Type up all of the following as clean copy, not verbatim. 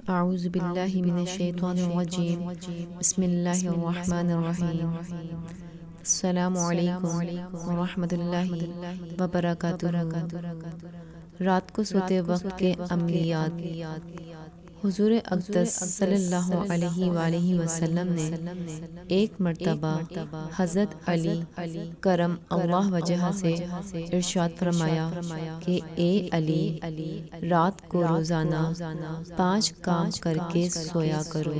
اعوذ باللہ من الشیطان الرجیم بسم اللہ الرحمن الرحیم السلام علیکم ورحمۃ اللہ وبرکاتہ۔ رات کو سوتے وقت کے عملیات۔ حضور اقدس صلی اللہ علیہ وآلہ وسلم نے ایک مرتبہ حضرت علی کرم اللہ وجہہ سے ارشاد فرمایا کہ اے علی، رات کو روزانہ 5 کام کر کے سویا کرو۔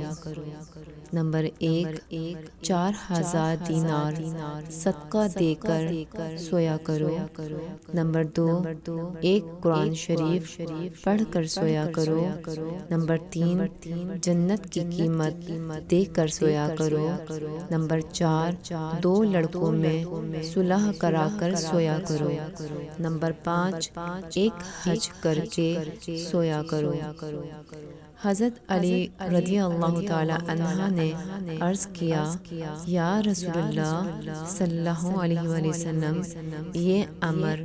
نمبر 1، 4000 دینار صدقہ دے کر سویا کرو۔ نمبر 2، ایک قرآن شریف پڑھ کر سویا کرو۔ نمبر 3، جنت کی قیمت دے کر سویا کرو۔ نمبر 4، 2 لڑکوں میں صلح کرا کر سویا کرو۔ نمبر 5، ایک حج کر کے سویا کرو۔ حضرت علی رضی اللہ تعالی عنہ نے عرض کیا، یا رسول اللہ صلی اللہ علیہ وآلہ وسلم، یہ امر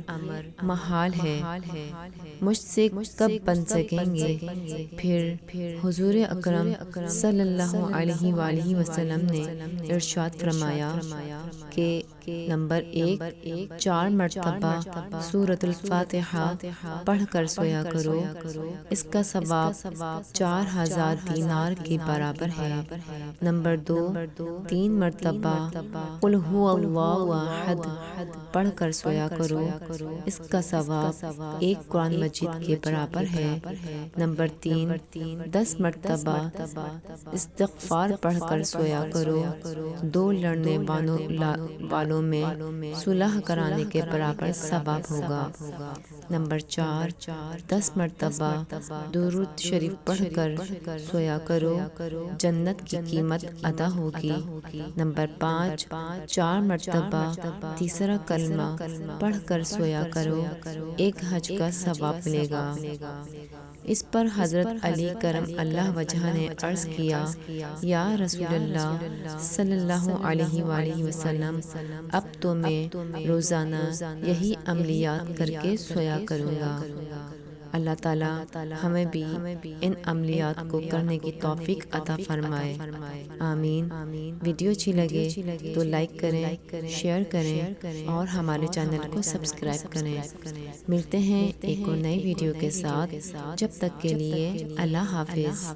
محال ہے، مجھ سے کب بن سکیں گے؟ پھر حضور اکرم صلی اللہ علیہ وآلہ وسلم نے ارشاد فرمایا کہ نمبر 1، 4 مرتبہ سورۃ الفاتحہ پڑھ کر سویا کرو، اس کا ثواب 4000 دینار کے برابر ہے۔ نمبر 2، 3 مرتبہ قل هو اللہ احد پڑھ کر سویا کرو، اس کا ثواب 1 قرآن مجید کے برابر ہے۔ نمبر 3، 10 مرتبہ استغفار پڑھ کر سویا کرو، 2 لڑنے والوں میں صلح کرانے کے برابر ثواب ہوگا۔ نمبر 4، 10 مرتبہ درود شریف پڑھ کر سویا کرو، جنت کی قیمت ادا ہوگی۔ نمبر 5، 4 مرتبہ تیسرا کلمہ پڑھ کر سویا کرو، 1 حج کا ثواب ملے گا۔ اس پر حضرت علی کرم اللہ وجہہ نے عرض کیا، یا رسول اللہ صلی اللہ علیہ وآلہ وسلم، اب تو میں روزانہ یہی عملیات کر کے سویا کروں گا۔ اللہ تعالی ہمیں بھی ان عملیات کو کرنے کی توفیق عطا فرمائے، آمین۔ ویڈیو اچھی لگے تو لائک کریں، شیئر کریں اور ہمارے چینل کو سبسکرائب کریں۔ ملتے ہیں ایک اور نئی ویڈیو کے ساتھ، جب تک کے لیے اللہ حافظ۔